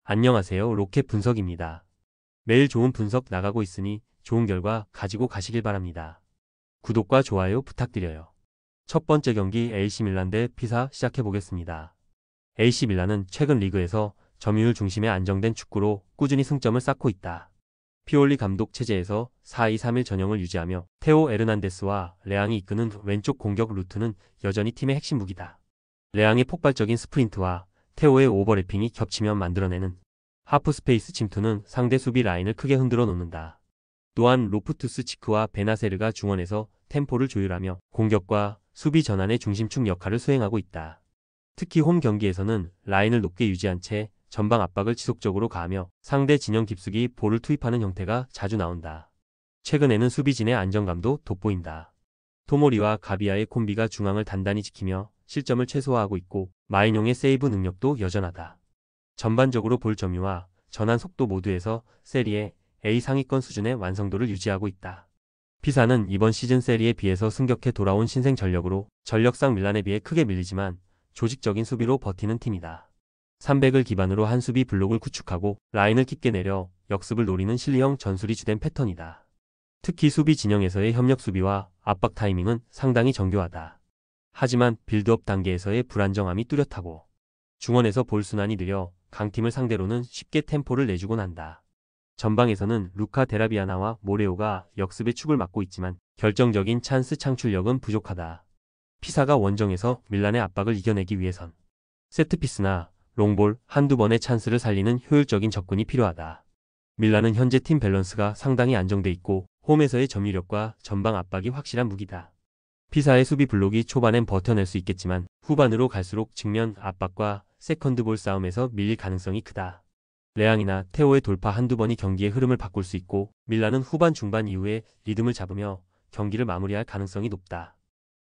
안녕하세요. 로켓 분석입니다. 매일 좋은 분석 나가고 있으니 좋은 결과 가지고 가시길 바랍니다. 구독과 좋아요 부탁드려요. 첫 번째 경기 AC 밀란 대 피사 시작해 보겠습니다. AC 밀란은 최근 리그에서 점유율 중심의 안정된 축구로 꾸준히 승점을 쌓고 있다. 피올리 감독 체제에서 4-2-3-1 전형을 유지하며 테오 에르난데스와 레앙이 이끄는 왼쪽 공격 루트는 여전히 팀의 핵심 무기다. 레앙의 폭발적인 스프린트와 테오의 오버래핑이 겹치면 만들어내는 하프 스페이스 침투는 상대 수비 라인을 크게 흔들어 놓는다. 또한 로프투스 치크와 베나세르가 중원에서 템포를 조율하며 공격과 수비 전환의 중심축 역할을 수행하고 있다. 특히 홈 경기에서는 라인을 높게 유지한 채 전방 압박을 지속적으로 가하며 상대 진영 깊숙이 볼을 투입하는 형태가 자주 나온다. 최근에는 수비진의 안정감도 돋보인다. 토모리와 가비아의 콤비가 중앙을 단단히 지키며 실점을 최소화하고 있고 마이뇽의 세이브 능력도 여전하다. 전반적으로 볼 점유와 전환 속도 모두에서 세리에 A 상위권 수준의 완성도를 유지하고 있다. 피사는 이번 시즌 세리에 비해서 승격해 돌아온 신생 전력으로 전력상 밀란에 비해 크게 밀리지만 조직적인 수비로 버티는 팀이다. 300을 기반으로 한 수비 블록을 구축하고 라인을 깊게 내려 역습을 노리는 실리형 전술이 주된 패턴이다. 특히 수비 진영에서의 협력 수비와 압박 타이밍은 상당히 정교하다. 하지만 빌드업 단계에서의 불안정함이 뚜렷하고 중원에서 볼 순환이 느려 강팀을 상대로는 쉽게 템포를 내주곤 한다. 전방에서는 루카 데라비아나와 모레오가 역습의 축을 맡고 있지만 결정적인 찬스 창출력은 부족하다. 피사가 원정에서 밀란의 압박을 이겨내기 위해선 세트피스나 롱볼 한두 번의 찬스를 살리는 효율적인 접근이 필요하다. 밀란은 현재 팀 밸런스가 상당히 안정돼 있고 홈에서의 점유력과 전방 압박이 확실한 무기다. 피사의 수비 블록이 초반엔 버텨낼 수 있겠지만 후반으로 갈수록 측면 압박과 세컨드볼 싸움에서 밀릴 가능성이 크다. 레앙이나 테오의 돌파 한두 번이 경기의 흐름을 바꿀 수 있고 밀란은 후반 중반 이후에 리듬을 잡으며 경기를 마무리할 가능성이 높다.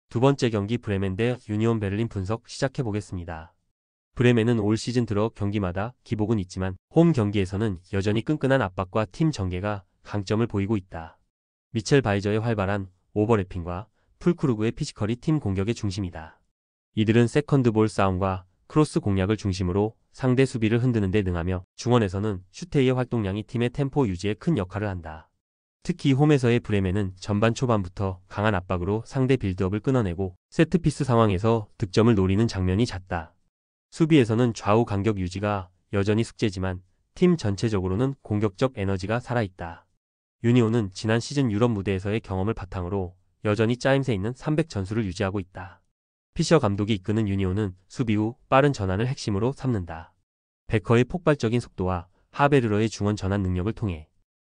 두 번째 경기 브레멘 대 유니온 베를린 분석 시작해 보겠습니다. 브레멘은 올 시즌 들어 경기마다 기복은 있지만 홈 경기에서는 여전히 끈끈한 압박과 팀 전개가 강점을 보이고 있다. 미첼 바이저의 활발한 오버래핑과 풀크루그의 피지컬이 팀 공격의 중심이다. 이들은 세컨드볼 싸움과 크로스 공략을 중심으로 상대 수비를 흔드는 데 능하며 중원에서는 슈테이의 활동량이 팀의 템포 유지에 큰 역할을 한다. 특히 홈에서의 브레멘은 전반 초반부터 강한 압박으로 상대 빌드업을 끊어내고 세트피스 상황에서 득점을 노리는 장면이 잦다. 수비에서는 좌우 간격 유지가 여전히 숙제지만 팀 전체적으로는 공격적 에너지가 살아있다. 유니온은 지난 시즌 유럽 무대에서의 경험을 바탕으로 여전히 짜임새 있는 300 전술을 유지하고 있다. 피셔 감독이 이끄는 유니온은 수비 후 빠른 전환을 핵심으로 삼는다. 베커의 폭발적인 속도와 하베르러의 중원 전환 능력을 통해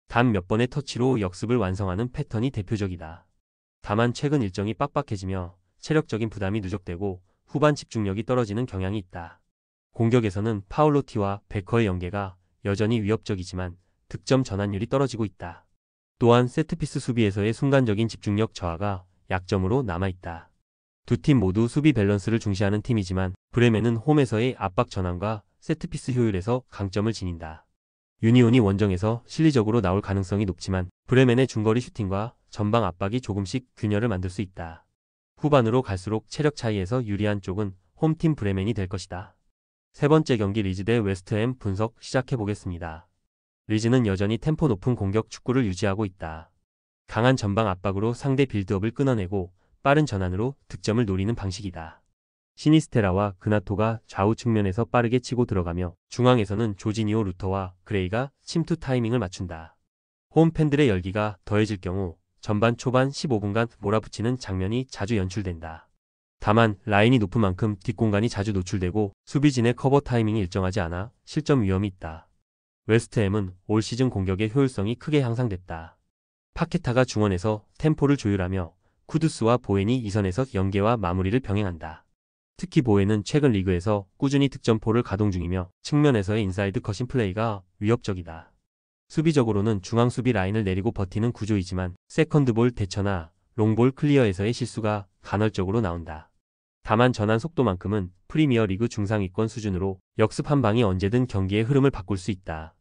단 몇 번의 터치로 역습을 완성하는 패턴이 대표적이다. 다만 최근 일정이 빡빡해지며 체력적인 부담이 누적되고 후반 집중력이 떨어지는 경향이 있다. 공격에서는 파울로티와 베커의 연계가 여전히 위협적이지만 득점 전환율이 떨어지고 있다. 또한 세트피스 수비에서의 순간적인 집중력 저하가 약점으로 남아있다. 두 팀 모두 수비 밸런스를 중시하는 팀이지만 브레멘은 홈에서의 압박 전환과 세트피스 효율에서 강점을 지닌다. 유니온이 원정에서 실리적으로 나올 가능성이 높지만 브레멘의 중거리 슈팅과 전방 압박이 조금씩 균열을 만들 수 있다. 후반으로 갈수록 체력 차이에서 유리한 쪽은 홈팀 브레멘이 될 것이다. 세 번째 경기 리즈 대 웨스트햄 분석 시작해 보겠습니다. 리즈는 여전히 템포 높은 공격 축구를 유지하고 있다. 강한 전방 압박으로 상대 빌드업을 끊어내고 빠른 전환으로 득점을 노리는 방식이다. 시니스테라와 그나토가 좌우 측면에서 빠르게 치고 들어가며 중앙에서는 조지니오 루터와 그레이가 침투 타이밍을 맞춘다. 홈 팬들의 열기가 더해질 경우 전반 초반 15분간 몰아붙이는 장면이 자주 연출된다. 다만 라인이 높은 만큼 뒷공간이 자주 노출되고 수비진의 커버 타이밍이 일정하지 않아 실점 위험이 있다. 웨스트햄은 올 시즌 공격의 효율성이 크게 향상됐다. 파케타가 중원에서 템포를 조율하며 쿠두스와 보엔이 이선에서 연계와 마무리를 병행한다. 특히 보엔은 최근 리그에서 꾸준히 득점포를 가동 중이며 측면에서의 인사이드 컷인 플레이가 위협적이다. 수비적으로는 중앙 수비 라인을 내리고 버티는 구조이지만 세컨드볼 대처나 롱볼 클리어에서의 실수가 간헐적으로 나온다. 다만 전환 속도만큼은 프리미어리그 중상위권 수준으로 역습 한 방이 언제든 경기의 흐름을 바꿀 수 있다.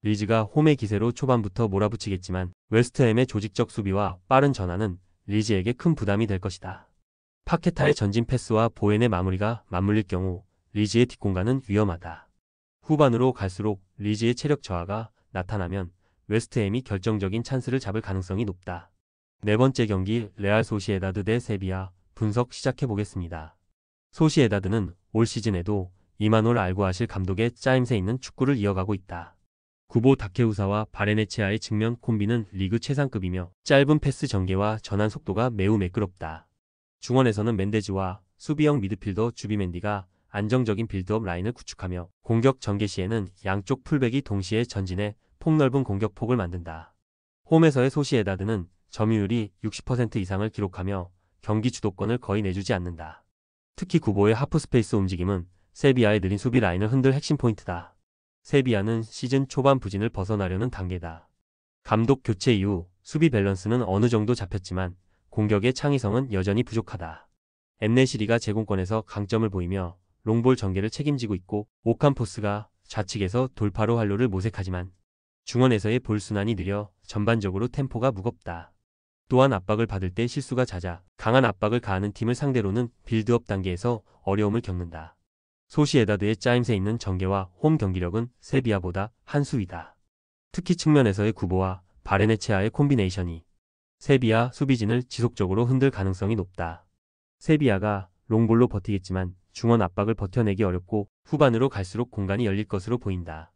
리즈가 홈의 기세로 초반부터 몰아붙이겠지만 웨스트햄의 조직적 수비와 빠른 전환은 리즈에게 큰 부담이 될 것이다. 파케타의 전진 패스와 보엔의 마무리가 맞물릴 경우 리즈의 뒷공간은 위험하다. 후반으로 갈수록 리즈의 체력 저하가 나타나면 웨스트햄이 결정적인 찬스를 잡을 가능성이 높다. 네 번째 경기 레알 소시에다드 대 세비야 분석 시작해보겠습니다. 소시에다드는 올 시즌에도 이마놀 알구아실 감독의 짜임새 있는 축구를 이어가고 있다. 구보 다케우사와 바레네체아의 측면 콤비는 리그 최상급이며 짧은 패스 전개와 전환 속도가 매우 매끄럽다. 중원에서는 멘데즈와 수비형 미드필더 주비멘디가 안정적인 빌드업 라인을 구축하며 공격 전개 시에는 양쪽 풀백이 동시에 전진해 폭넓은 공격폭을 만든다. 홈에서의 소시에다드는 점유율이 60% 이상을 기록하며 경기 주도권을 거의 내주지 않는다. 특히 구보의 하프스페이스 움직임은 세비야의 느린 수비 라인을 흔들 핵심 포인트다. 세비야는 시즌 초반 부진을 벗어나려는 단계다. 감독 교체 이후 수비 밸런스는 어느 정도 잡혔지만 공격의 창의성은 여전히 부족하다. 엔네시리가 제공권에서 강점을 보이며 롱볼 전개를 책임지고 있고 오캄포스가 좌측에서 돌파로 활로를 모색하지만 중원에서의 볼 순환이 느려 전반적으로 템포가 무겁다. 또한 압박을 받을 때 실수가 잦아 강한 압박을 가하는 팀을 상대로는 빌드업 단계에서 어려움을 겪는다. 소시에다드의 짜임새 있는 전개와 홈 경기력은 세비야보다 한 수위다. 특히 측면에서의 구보와 바레네체아의 콤비네이션이 세비야 수비진을 지속적으로 흔들 가능성이 높다. 세비야가 롱볼로 버티겠지만 중원 압박을 버텨내기 어렵고 후반으로 갈수록 공간이 열릴 것으로 보인다.